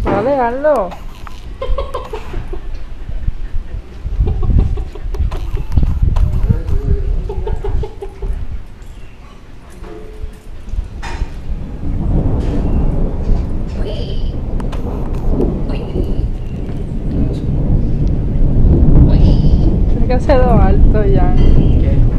Vale, hazlo. Tienes que hacerlo alto ya. ¿Qué?